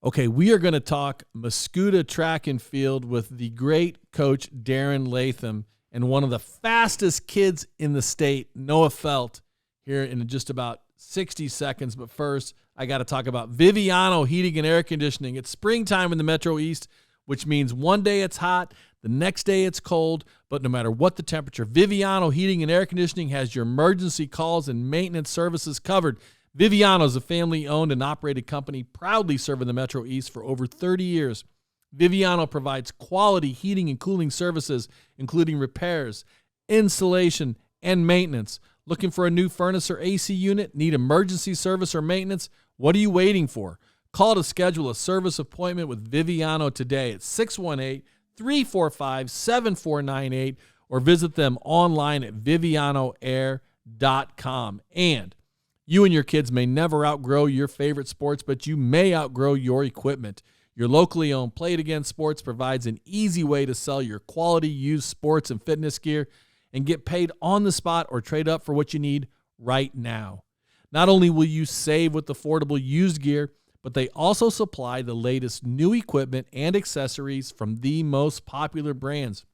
Okay, we are going to talk Mascoutah track and field with the great coach Darren Latham and one of the fastest kids in the state, Noah Feldt, here in just about 60 seconds. But first, I got to talk about Viviano Heating and Air Conditioning. It's springtime in the Metro East, which means one day it's hot, the next day it's cold, but no matter what the temperature, Viviano Heating and Air Conditioning has your emergency calls and maintenance services covered. Viviano is a family-owned and operated company proudly serving the Metro East for over 30 years. Viviano provides quality heating and cooling services, including repairs, installation, and maintenance. Looking for a new furnace or AC unit? Need emergency service or maintenance? What are you waiting for? Call to schedule a service appointment with Viviano today at 618-345-7498 or visit them online at vivianoair.com. And you and your kids may never outgrow your favorite sports, but you may outgrow your equipment. Your locally owned Play It Again Sports provides an easy way to sell your quality used sports and fitness gear and get paid on the spot or trade up for what you need right now. Not only will you save with affordable used gear, but they also supply the latest new equipment and accessories from the most popular brands.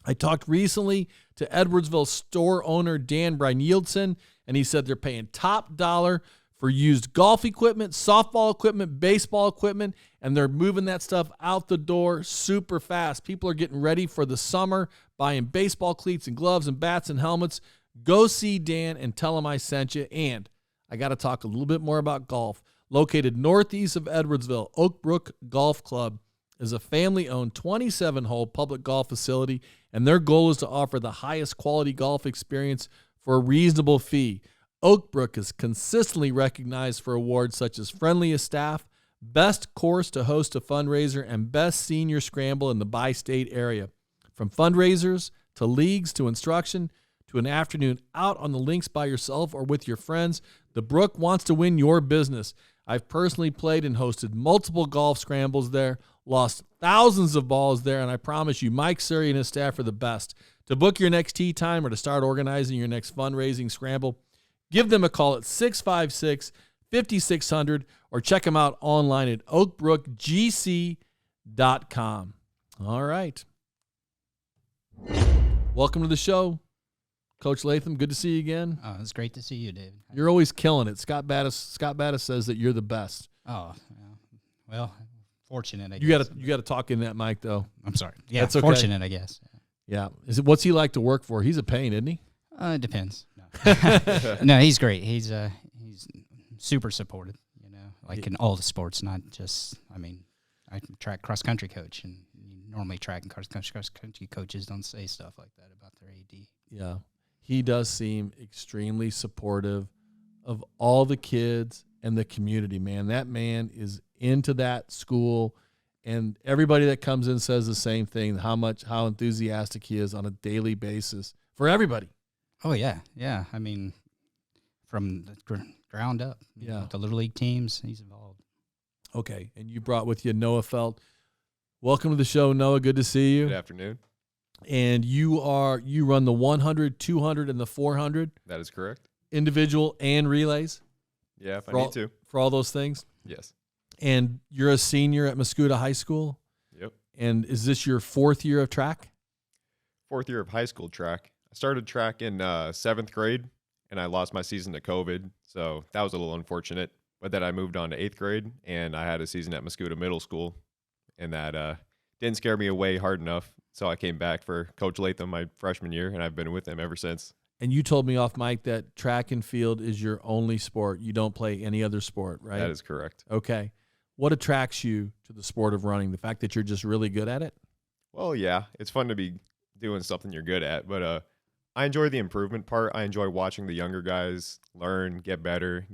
I talked recently to Edwardsville store owner Dan Brynildsen, and he said they're paying top dollar for used golf equipment, softball equipment, baseball equipment, and they're moving that stuff out the door super fast. People are getting ready for the summer, buying baseball cleats and gloves and bats and helmets. Go see Dan and tell him I sent you. And I got to talk a little bit more about golf. Located northeast of Edwardsville, Oak Brook Golf Club is a family-owned 27-hole public golf facility, and their goal is to offer the highest quality golf experience for a reasonable fee. Oak Brook is consistently recognized for awards such as Friendliest Staff, Best Course to Host a Fundraiser, and Best Senior Scramble in the bi-state area. From fundraisers to leagues to instruction to an afternoon out on the links by yourself or with your friends, the Brook wants to win your business. I've personally played and hosted multiple golf scrambles there, lost thousands of balls there, and I promise you, Mike Surrey and his staff are the best. To book your next tee time or to start organizing your next fundraising scramble, give them a call at 656-5600 or check them out online at oakbrookgc.com. All right. Welcome to the show, Coach Latham. Good to see you again. Oh, it's great to see you, David. You're always killing it. Scott Battis says that you're the best. Oh, well, fortunate, I guess. You got to talk in that mic, though. I'm sorry. Yeah, that's okay. Fortunate, I guess. Yeah. What's he like to work for? He's a pain, isn't he? It depends. No, no, he's great. He's super supportive, like in all the sports, not just, I'm track cross-country coach, and normally track and cross-country coaches don't say stuff like that about their AD. Yeah. He does seem extremely supportive of all the kids and the community, man. That man is into that school, and everybody that comes in says the same thing, how enthusiastic he is on a daily basis for everybody. Oh, yeah. Yeah. From the ground up. Yeah. The Little League teams, he's involved. Okay. And you brought with you Noah Feldt. Welcome to the show, Noah. Good to see you. Good afternoon. And you run the 100, 200, and the 400? That is correct. Individual and relays? Yeah, if I need to. For all those things? Yes. And you're a senior at Mascoutah High School? Yep. And is this your fourth year of track? Fourth year of high school track. I started track in 7th grade, and I lost my season to COVID, so that was a little unfortunate. But then I moved on to 8th grade, and I had a season at Mascoutah Middle School, and that didn't scare me away hard enough. So I came back for Coach Latham my freshman year, and I've been with him ever since. And you told me off mic that track and field is your only sport. You don't play any other sport, right? That is correct. Okay. What attracts you to the sport of running? The fact that you're just really good at it? Well, yeah. It's fun to be doing something you're good at, but I enjoy the improvement part. I enjoy watching the younger guys learn, get better.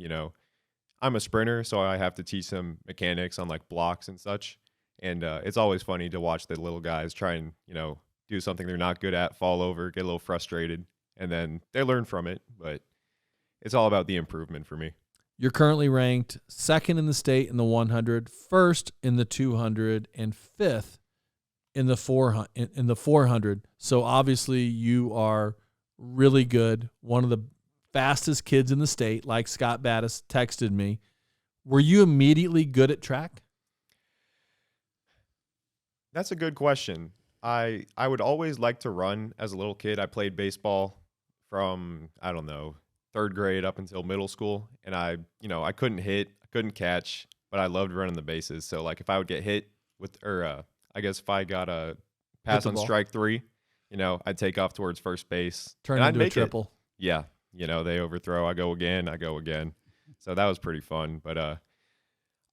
I'm a sprinter, so I have to teach them mechanics on like blocks and such. And it's always funny to watch the little guys try and, do something they're not good at, fall over, get a little frustrated, and then they learn from it. But it's all about the improvement for me. You're currently ranked 2nd in the state in the 100, 1st in the 200, and 5th in the 400. So obviously you are really good. One of the fastest kids in the state, like Scott Battis texted me. Were you immediately good at track? That's a good question. I would always like to run as a little kid. I played baseball from, I don't know, third grade up until middle school. And I couldn't hit, I couldn't catch, but I loved running the bases. So like if I would get hit I guess if I got a pass the on ball. strike 3, I'd take off towards first base. Turn and I'd into a make it. triple. Yeah. They overthrow. I go again. So that was pretty fun. But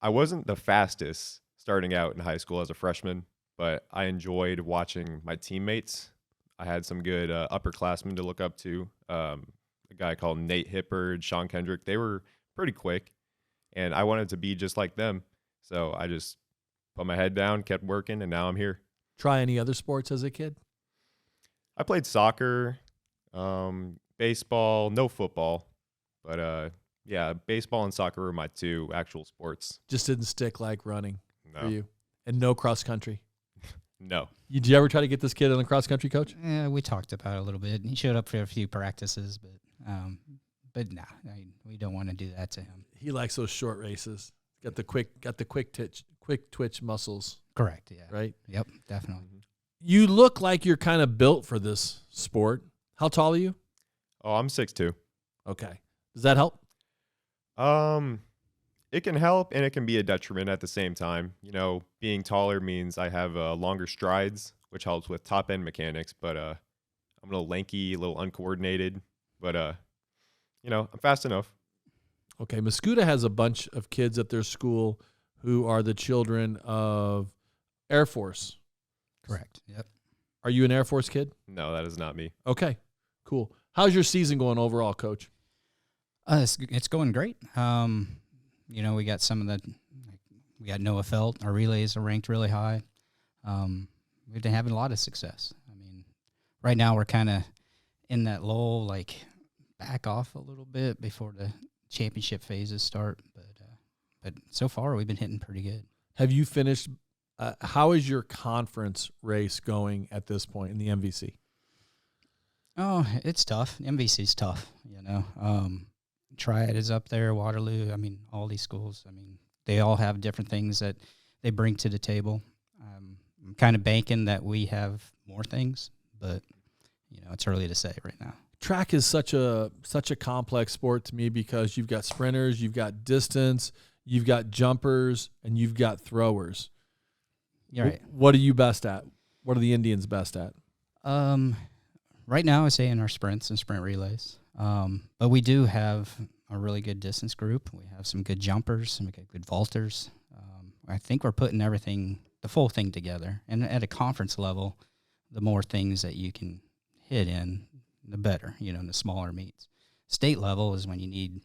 I wasn't the fastest starting out in high school as a freshman, but I enjoyed watching my teammates. I had some good upperclassmen to look up to. A guy called Nate Hippard, Sean Kendrick. They were pretty quick, and I wanted to be just like them. So I just put my head down, kept working, and now I'm here. Try any other sports as a kid? I played soccer, baseball, no football, but yeah, baseball and soccer were my 2 actual sports. Just didn't stick like running No, for you. And no cross country. no. Did you ever try to get this kid on a cross country coach? Yeah, we talked about it a little bit. He showed up for a few practices, but no, we don't want to do that to him. He likes those short races. Got the quick twitch muscles, Correct. Yeah. right? Yep. Definitely. You look like you're kind of built for this sport. How tall are you? Oh, I'm 6'2". Okay. Does that help? It can help and it can be a detriment at the same time. Being taller means I have longer strides, which helps with top end mechanics. But I'm a little lanky, a little uncoordinated. But I'm fast enough. Okay. Muscuda has a bunch of kids at their school who are the children of Air Force. Correct. Yep. Are you an Air Force kid? No, that is not me. Okay. Cool. How's your season going overall, Coach? It's going great. We got we got Noah Feldt. Our relays are ranked really high. We've been having a lot of success. I mean, right now we're kind of in that lull, like back off a little bit before the championship phases start. But so far we've been hitting pretty good. Have you finished? How is your conference race going at this point in the MVC? Oh, it's tough. MVC's tough, Triad is up there, Waterloo. I mean, all these schools, they all have different things that they bring to the table. I'm kind of banking that we have more things, but, it's early to say right now. Track is such a complex sport to me because you've got sprinters, you've got distance, you've got jumpers, and you've got throwers. You're right. What are you best at? What are the Indians best at? Right now, I say in our sprints and sprint relays. But we do have a really good distance group. We have some good jumpers, and we got good vaulters. I think we're putting the full thing together. And at a conference level, the more things that you can hit in, the better, in the smaller meets. State level is when you need,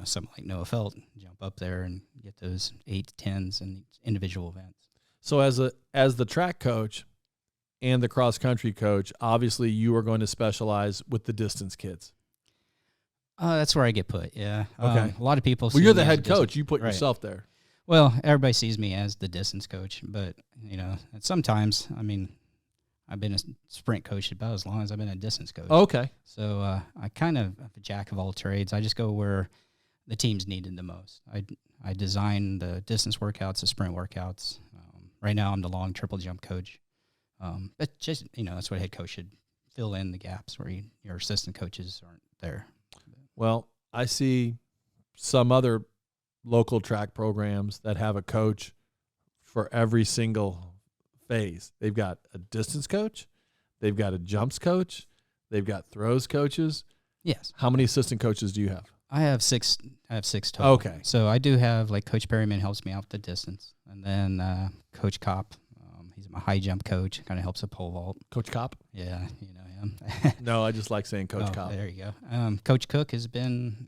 something like Noah Feldt, jump up there and get those 8 to 10s in individual events. So as the track coach and the cross country coach, obviously you are going to specialize with the distance kids. That's where I get put, yeah. Okay. A lot of people. Well, you're the me as head a distance- coach. You put right. yourself there. Well, everybody sees me as the distance coach, but sometimes, I've been a sprint coach about as long as I've been a distance coach. Okay. So I kind of am a jack of all trades. I just go where the team's needed the most. I design the distance workouts, the sprint workouts. Right now, I'm the long triple jump coach. But just that's what a head coach should fill in the gaps where your assistant coaches aren't there. Well, I see some other local track programs that have a coach for every single phase. They've got a distance coach, they've got a jumps coach, they've got throws coaches. Yes. How many assistant coaches do you have? I have six total. Okay. So I do have, like, Coach Perryman helps me out with the distance. And then Coach Kopp, he's my high jump coach, kind of helps with pole vault. Coach Kopp? Yeah, him. No, I just like saying Coach Kopp. There you go. Coach Cook he's been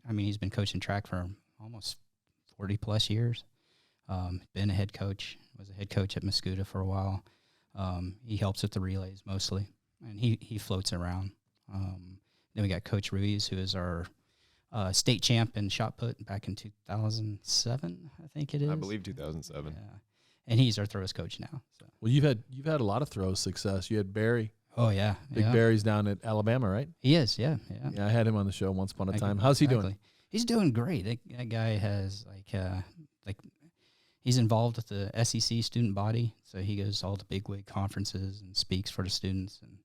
coaching track for almost 40-plus years. Been a head coach, was a head coach at Muscuda for a while. He helps with the relays mostly, and he floats around. Then we got Coach Ruiz, who is our state champ in shot put back in 2007, I think it is. I believe 2007. Yeah. And he's our throws coach now. So. Well, you've had a lot of throws success. You had Barry. Oh, yeah. Big Barry's down at Alabama, right? He is, yeah. Yeah, I had him on the show once upon a time. How's he doing? He's doing great. That guy has, he's involved with the SEC student body, so he goes to all the bigwig conferences and speaks for the students, and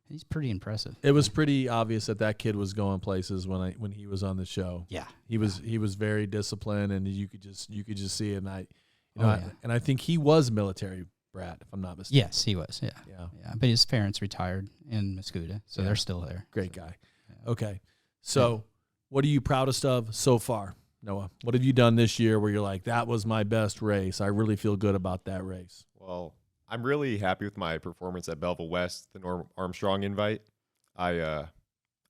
he's pretty impressive. It was pretty obvious that kid was going places when he was on the show. Yeah, he was very disciplined, and you could just see it. And yeah. I think he was military brat, if I'm not mistaken. Yes, he was. Yeah. Yeah. But his parents retired in Mascoutah, so they're still there. Great so, guy. Yeah. Okay, so what are you proudest of so far, Noah? What have you done this year where you're like, that was my best race? I really feel good about that race. Well, I'm really happy with my performance at Belleville West, the Norm Armstrong invite. I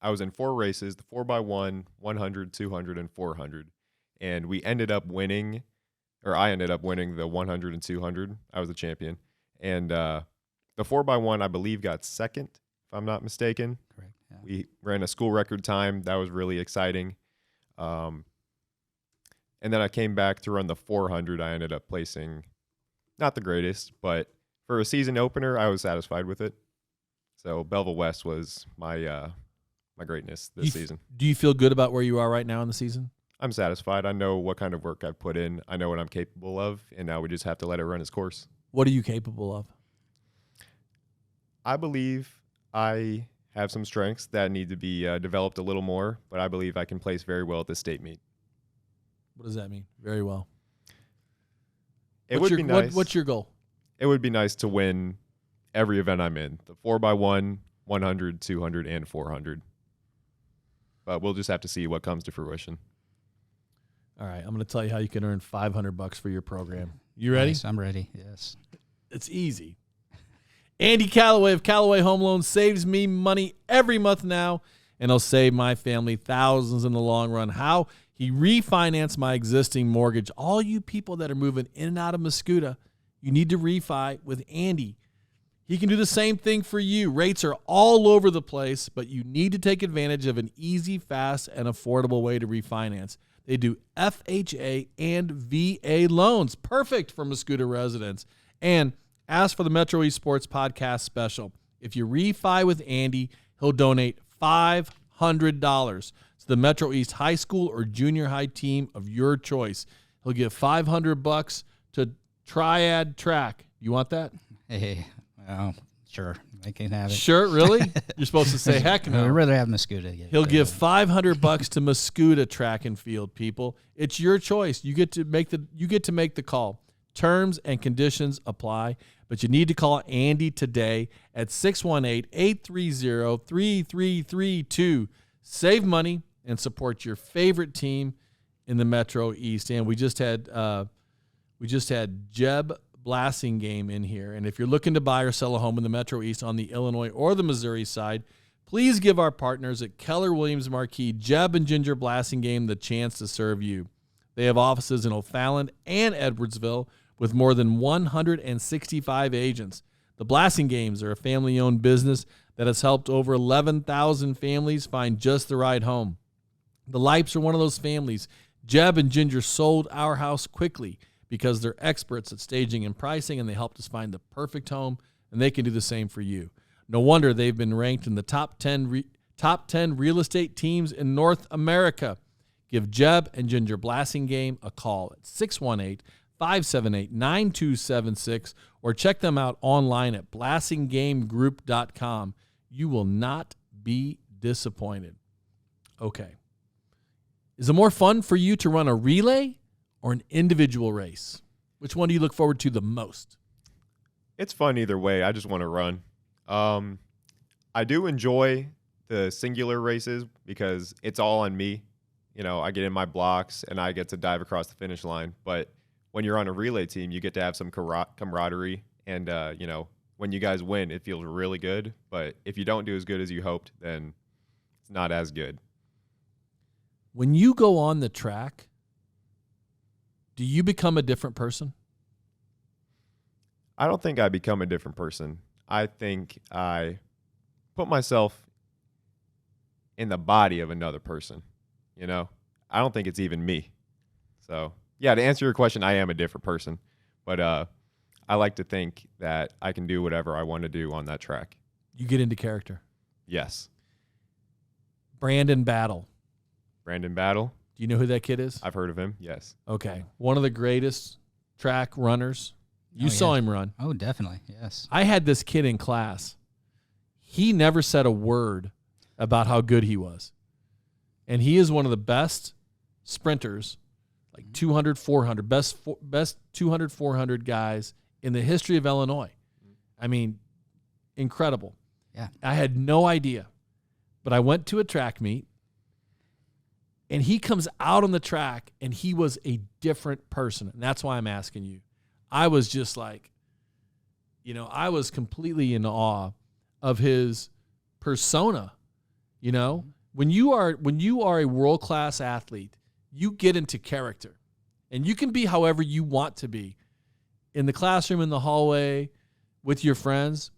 was in 4 races, the 4x1, 100, 200, and 400. And we ended up winning, or I ended up winning the 100 and 200. I was the champion. And the 4x1, I believe, got second, if I'm not mistaken. Correct. Yeah. We ran a school record time. That was really exciting. And then I came back to run the 400. I ended up placing not the greatest, but for a season opener, I was satisfied with it. So Belleville West was my my greatness this season. Do you feel good about where you are right now in the season? I'm satisfied. I know what kind of work I've put in. I know what I'm capable of, and now we just have to let it run its course. What are you capable of? I believe I have some strengths that need to be developed a little more, but I believe I can place very well at the state meet. What does that mean? Very well. It would be nice. What's your goal? It would be nice to win every event I'm in, the 4x1, 100, 200, and 400. But we'll just have to see what comes to fruition. All right, I'm going to tell you how you can earn $500 for your program. You ready? Nice, I'm ready, yes. It's easy. Andy Calloway of Calloway Home Loans saves me money every month now, and he'll save my family thousands in the long run. How? He refinanced my existing mortgage. All you people that are moving in and out of Mascoutah, you need to refi with Andy. He can do the same thing for you. Rates are all over the place, but you need to take advantage of an easy, fast, and affordable way to refinance. They do FHA and VA loans. Perfect for Mascoutah residents. And ask for the Metro East Sports Podcast special. If you refi with Andy, he'll donate $500 to the Metro East high school or junior high team of your choice. He'll give $500 to Triad Track. You want that? Hey, well, sure. I can have it. Sure, really? You're supposed to say heck no. I'd rather have Mascoutah. He'll give $500 to Mascoutah Track and Field, people. It's your choice. You get to make the call. Terms and conditions apply, but you need to call Andy today at 618-830-3332. Save money and support your favorite team in the Metro East. And we just had Jeb Blassingame in here. And if you're looking to buy or sell a home in the Metro East on the Illinois or the Missouri side, please give our partners at Keller Williams Marquis, Jeb and Ginger Blassingame, the chance to serve you. They have offices in O'Fallon and Edwardsville with more than 165 agents. The Blassingames are a family-owned business that has helped over 11,000 families find just the right home. The Lipes are one of those families. Jeb and Ginger sold our house quickly because they're experts at staging and pricing, and they helped us find the perfect home, and they can do the same for you. No wonder they've been ranked in the top 10 real estate teams in North America. Give Jeb and Ginger Blassingame a call at 618-578-9276 or check them out online at blassinggamegroup.com. You will not be disappointed. Okay. Is it more fun for you to run a relay or an individual race? Which one do you look forward to the most? It's fun either way. I just want to run. I do enjoy the singular races because it's all on me. You know, I get in my blocks and I get to dive across the finish line. But when you're on a relay team, you get to have some camaraderie. And, you know, when you guys win, it feels really good. But if you don't do as good as you hoped, then it's not as good. When you go on the track, do you become a different person? I don't think I become a different person. I think I put myself in the body of another person. You know, I don't think it's even me. So, yeah, to answer your question, I am a different person. But I like to think that I can do whatever I want to do on that track. You get into character. Yes. Brandon Battle. Brandon Battle. Do you know who that kid is? I've heard of him, yes. Okay. One of the greatest track runners. You Oh, saw yeah. him run. Oh, definitely. Yes. I had this kid in class. He never said a word about how good he was. And he is one of the best sprinters, like 200, 400, best 200, 400 guys in the history of Illinois. I mean, incredible. Yeah. I had no idea. But I went to a track meet, and he comes out on the track, and he was a different person. And that's why I'm asking you. I was just like, I was completely in awe of his persona. When you are a world-class athlete, you get into character. And you can be however you want to be. In the classroom, in the hallway, with your friends.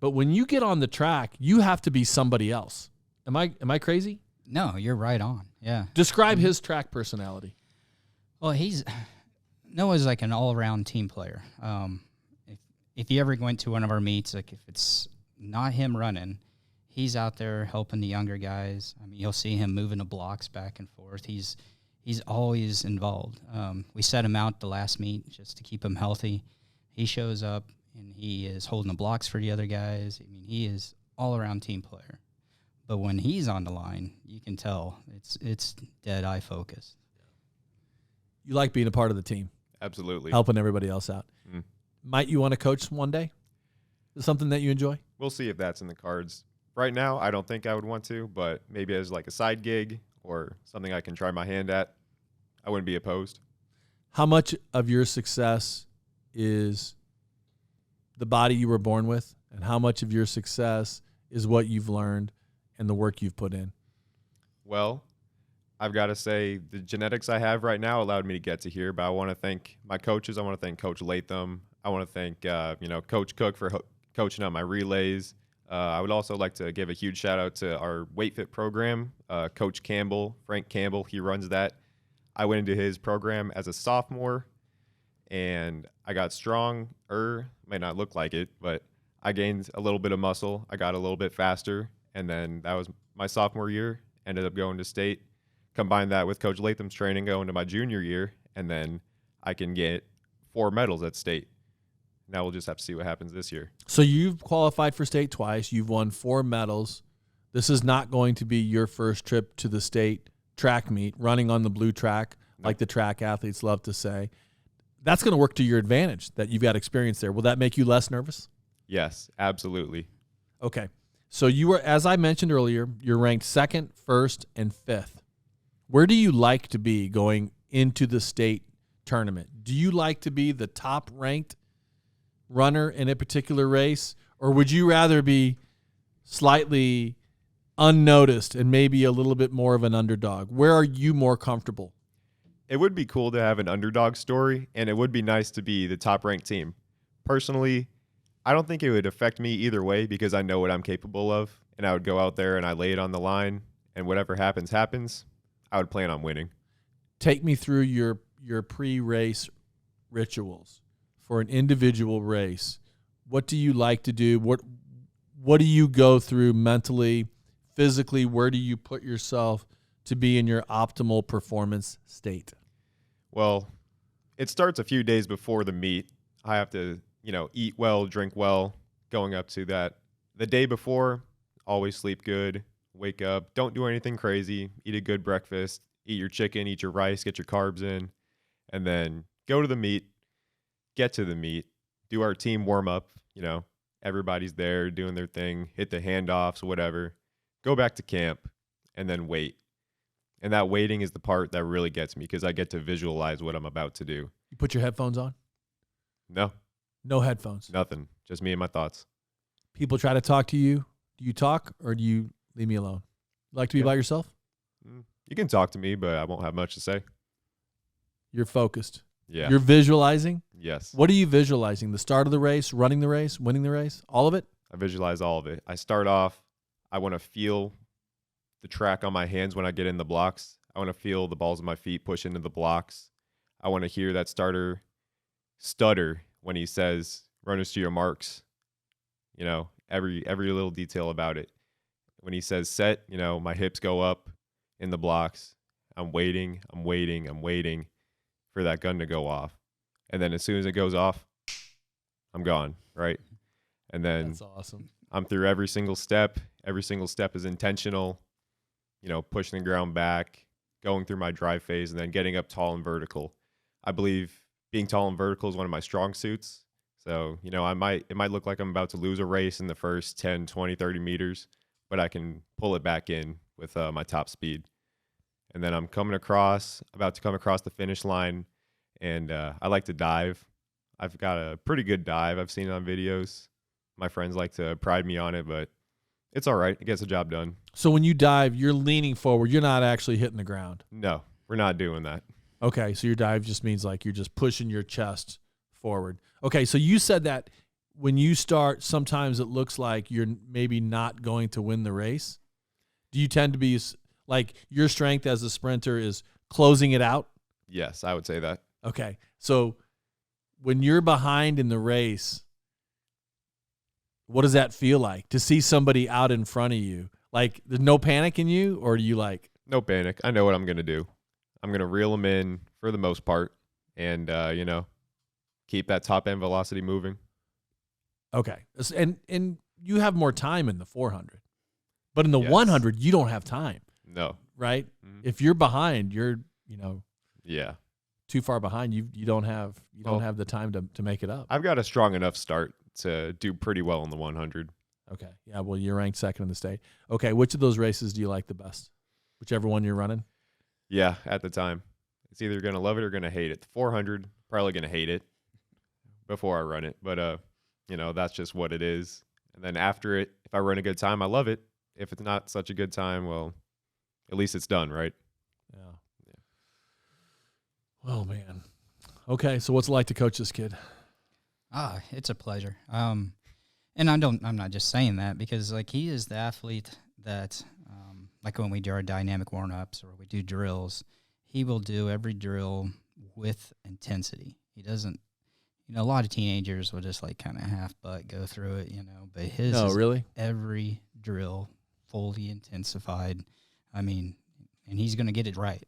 But when you get on the track, you have to be somebody else. Am I crazy? No, you're right on. Yeah. Describe his track personality. Well, Noah's like an all-around team player. If you ever went to one of our meets, like if it's not him running, he's out there helping the younger guys. I mean, you'll see him moving the blocks back and forth. He's always involved. We set him out the last meet just to keep him healthy. He shows up, and he is holding the blocks for the other guys. I mean, he is all-around team player. But when he's on the line, you can tell it's dead-eye focused. You like being a part of the team. Absolutely. Helping everybody else out. Mm. Might you want to coach one day? Is it something that you enjoy? We'll see if that's in the cards. Right now, I don't think I would want to, but maybe as like a side gig or something I can try my hand at, I wouldn't be opposed. How much of your success is the body you were born with, and how much of your success is what you've learned and the work you've put in? Well, I've got to say the genetics I have right now allowed me to get to here, but I want to thank my coaches. I want to thank Coach Latham. I want to thank Coach Cook for coaching on my relays. I would also like to give a huge shout out to our Weight Fit program, Coach Campbell, Frank Campbell. He runs that. I went into his program as a sophomore, and I got stronger. Might not look like it, but I gained a little bit of muscle. I got a little bit faster, and then that was my sophomore year. Ended up going to state. Combine that with Coach Latham's training going to my junior year, and then I can get 4 medals at state. Now we'll just have to see what happens this year. So you've qualified for state twice. You've won 4 medals. This is not going to be your first trip to the state track meet, running on the blue track, like the track athletes love to say. That's going to work to your advantage that you've got experience there. Will that make you less nervous? Yes, absolutely. Okay. So you were, as I mentioned earlier, you're ranked 2nd, 1st, and 5th. Where do you like to be going into the state tournament? Do you like to be the top-ranked runner in a particular race, or would you rather be slightly unnoticed and maybe a little bit more of an underdog? Where are you more comfortable? It would be cool to have an underdog story, and it would be nice to be the top-ranked team. Personally, I don't think it would affect me either way because I know what I'm capable of, and I would go out there and I lay it on the line, and whatever happens, happens. I would plan on winning. Take me through your pre-race rituals for an individual race. What do you like to do? What do you go through mentally, physically? Where do you put yourself to be in your optimal performance state? Well, it starts a few days before the meet. I have to, eat well, drink well, going up to that. The day before, always sleep good, wake up, don't do anything crazy, eat a good breakfast, eat your chicken, eat your rice, get your carbs in, and then go to the meet, get to the meet, do our team warm up, everybody's there doing their thing, hit the handoffs, whatever, go back to camp, and then wait. And that waiting is the part that really gets me because I get to visualize what I'm about to do. You put your headphones on? No. No headphones. Nothing. Just me and my thoughts. People try to talk to you. Do you talk or do you leave me alone? You like to be by yourself? You can talk to me, but I won't have much to say. You're focused. Yeah. You're visualizing? Yes. What are you visualizing? The start of the race, running the race, winning the race? All of it? I visualize all of it. I start off, I want to feel the track on my hands when I get in the blocks. I want to feel the balls of my feet push into the blocks. I want to hear that starter stutter when he says, runners to your marks. Every little detail about it. When he says set, my hips go up in the blocks. I'm waiting for that gun to go off. And then as soon as it goes off, I'm gone, right? And then That's awesome. I'm through every single step. Every single step is intentional, pushing the ground back, going through my drive phase, and then getting up tall and vertical. I believe being tall and vertical is one of my strong suits. So, it might look like I'm about to lose a race in the first 10, 20, 30 meters, but I can pull it back in with my top speed. And then I'm about to come across the finish line, and I like to dive. I've got a pretty good dive. I've seen it on videos. My friends like to pride me on it, but it's all right. It gets the job done. So when you dive, you're leaning forward. You're not actually hitting the ground. No, we're not doing that. Okay, so your dive just means like you're just pushing your chest forward. Okay, so you said that when you start, sometimes it looks like you're maybe not going to win the race. Do you tend to be like your strength as a sprinter is closing it out? Yes, I would say that. Okay, so when you're behind in the race, what does that feel like to see somebody out in front of you? Like there's no panic in you, or do you like? No panic. I know what I'm going to do. I'm going to reel them in for the most part and, keep that top end velocity moving. Okay. And you have more time in the 400. But in the Yes. 100, you don't have time, No. right? Mhm. If you're behind, you're, Yeah. too far behind. You don't have the time to make it up. I've got a strong enough start to do pretty well in the 100. Okay. Yeah, well, you're ranked second in the state. Okay, which of those races do you like the best? Whichever one you're running? Yeah, at the time. It's either going to love it or going to hate it. The 400, probably going to hate it before I run it. But, that's just what it is. And then after it, if I run a good time, I love it. If it's not such a good time, well, at least it's done, right? Yeah. Oh, man. Okay, so what's it like to coach this kid? It's a pleasure. And I'm not just saying that because like he is the athlete that, like when we do our dynamic warm-ups or we do drills, he will do every drill with intensity. He doesn't, a lot of teenagers will just like kind of half-butt go through it, but his No, is really? every drill fully intensified. I mean, and he's going to get it right,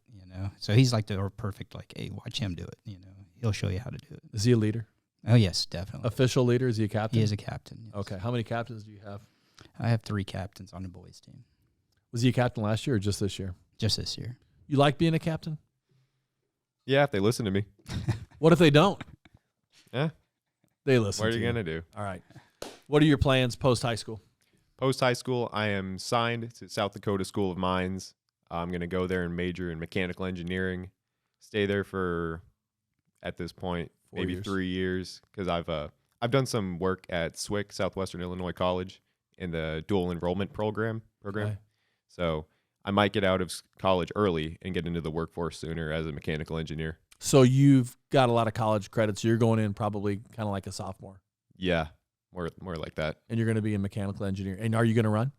So he's like the perfect, like, hey, watch him do it, He'll show you how to do it. Is he a leader? Oh, yes, definitely. Official leader? Is he a captain? He is a captain. Yes. Okay. How many captains do you have? I have 3 captains on the boys' team. Was he a captain last year or just this year? Just this year. You like being a captain? Yeah, if they listen to me. What if they don't? Yeah. They listen What are to you going to do? All right. What are your plans post-high school? Post-high school, I am signed to South Dakota School of Mines. I'm going to go there and major in mechanical engineering. Stay there for, at this point, 4 maybe years. 3 years because I've done some work at SWIC, Southwestern Illinois College, in the dual enrollment program. Okay. So I might get out of college early and get into the workforce sooner as a mechanical engineer. So you've got a lot of college credits. So you're going in probably kind of like a sophomore, Yeah, more like that. and you're going to be a mechanical engineer. And are you going to run?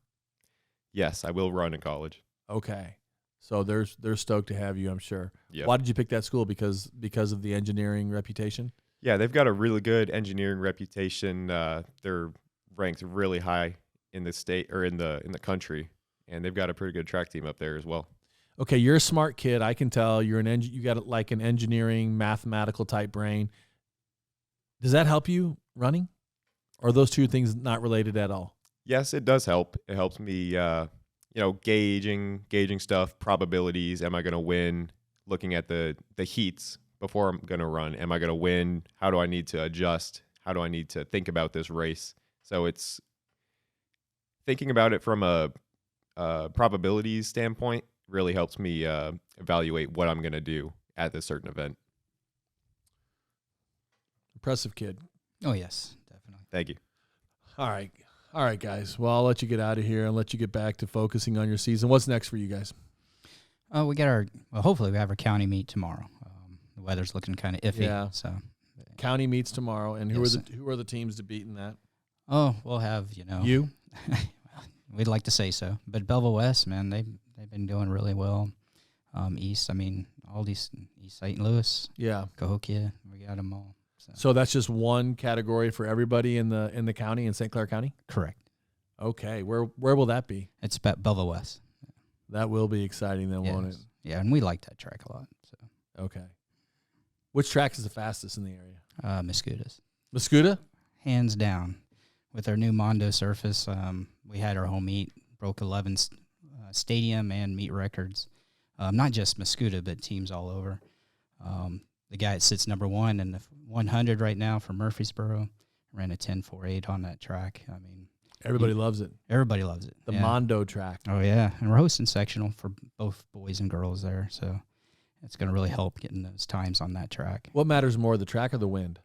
Yes, I will run in college. Okay. So they're stoked to have you, I'm sure. Yeah. Why did you pick that school? Because of the engineering reputation? Yeah, they've got a really good engineering reputation. They're ranked really high in the state or in the country, and they've got a pretty good track team up there as well. Okay, you're a smart kid. I can tell you got like an engineering, mathematical type brain. Does that help you running? Or are those two things not related at all? Yes, it does help. It helps me, gauging stuff, probabilities. Am I going to win? Looking at the heats before I'm going to run. Am I going to win? How do I need to adjust? How do I need to think about this race? So it's thinking about it from a probabilities standpoint really helps me evaluate what I'm going to do at this certain event. Impressive kid. Oh, yes, definitely. Thank you. All right, guys. Well, I'll let you get out of here and let you get back to focusing on your season. What's next for you guys? We got hopefully we have our county meet tomorrow. The weather's looking kind of iffy. Yeah. So County meets tomorrow, and Yes. who are the teams to beat in that? we'll have, You? we'd like to say so. But Belleville West, man, they've been doing really well. East, I mean, all these East St. Louis, Yeah. Cahokia, we got them all. So that's just one category for everybody in the county, in St. Clair County? Correct. Okay. Where will that be? It's Belleville West. That will be exciting then, won't it? Yeah, and we like that track a lot. So Okay. Which track is the fastest in the area? Mascouta's. Mascouta? Hands down. With our new Mondo surface, we had our home meet, broke 11 stadium and meet records. Not just Mascouta, but teams all over. The guy that sits number 1 in the 100 right now from Murfreesboro ran a 10.48 on that track. I mean, Everybody loves it. Everybody loves it. The yeah. Mondo track. Oh, yeah. And we're hosting sectional for both boys and girls there. So it's going to really help getting those times on that track. What matters more, the track or the wind?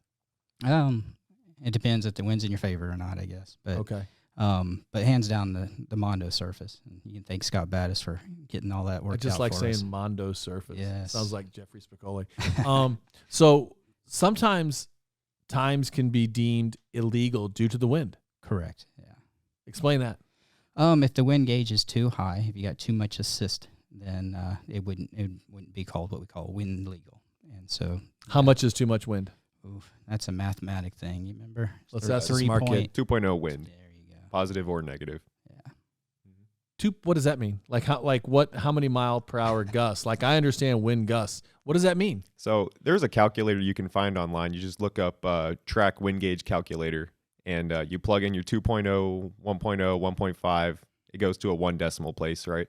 It depends if the wind's in your favor or not, I guess. But Okay. But hands down the Mondo surface. And you can thank Scott Battis for getting all that worked out. I just like for saying us. Mondo surface. Yes. Sounds like Jeffrey Spicoli. So sometimes times can be deemed illegal due to the wind. Correct. Yeah. Explain that. If the wind gauge is too high, if you got too much assist, then it wouldn't be called what we call wind legal. And so, How much is too much wind? oof, that's a mathematic thing. You remember? Let's ask the smart kid. 2.0 wind, There you go. positive or negative. Yeah. What does that mean? How many mile per hour gusts? Like, I understand wind gusts. What does that mean? So there's a calculator you can find online. You just look up track wind gauge calculator, and you plug in your 2.0, 1.0, 1.5. It goes to a 1 decimal place, right?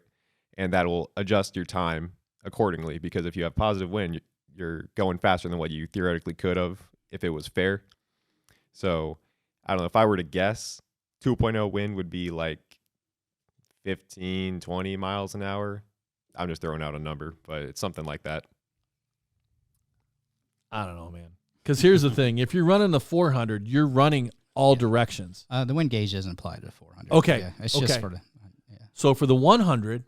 And that will adjust your time accordingly, because if you have positive wind, you're going faster than what you theoretically could have if it was fair. So I don't know. If I were to guess, 2.0 wind would be like 15, 20 miles an hour. I'm just throwing out a number, but it's something like that. I don't know, man. Because here's the thing. If you're running the 400, you're running all directions. The wind gauge doesn't apply to the 400. Okay. Yeah, it's just Okay. for the So for the 100,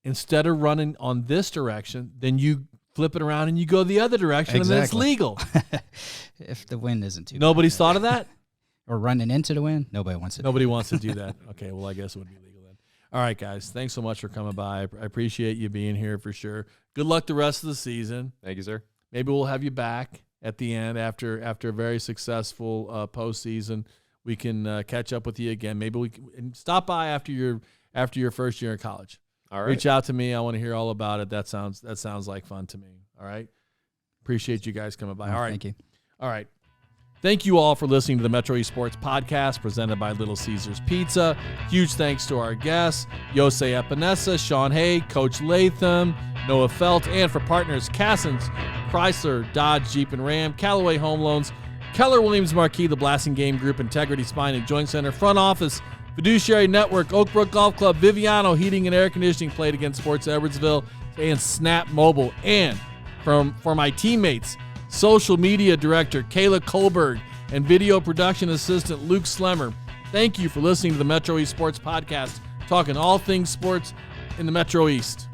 instead of running on this direction, then you flip it around and you go the other direction, and then it's Exactly. legal. if the wind isn't too Nobody's bad. thought of that? Or running into the wind, nobody wants it. Nobody wants to do that. Okay, well, I guess it would be legal then. All right, guys. Thanks so much for coming by. I appreciate you being here for sure. Good luck the rest of the season. Thank you, sir. Maybe we'll have you back at the end after a very successful postseason. We can catch up with you again. Maybe we can stop by after your first year in college. All right. Reach out to me. I want to hear all about it. That sounds like fun to me. All right. Appreciate you guys coming by. All right. Thank you. All right. Thank you all for listening to the Metro East Sports Podcast presented by Little Caesars Pizza. Huge thanks to our guests, Yosei Epinesa, Sean Hay, Coach Latham, Noah Feldt, and for partners Cassins, Chrysler, Dodge, Jeep, and Ram, Callaway Home Loans, Keller Williams Marquis, the Blasting Game Group, Integrity Spine and Joint Center, Front Office, Fiduciary Network, Oak Brook Golf Club, Viviano Heating and Air Conditioning, Played Against Sports Edwardsville, and Snap Mobile. And for my teammates, Social Media Director Kayla Kohlberg and Video Production Assistant Luke Slemmer, thank you for listening to the Metro East Sports Podcast, talking all things sports in the Metro East.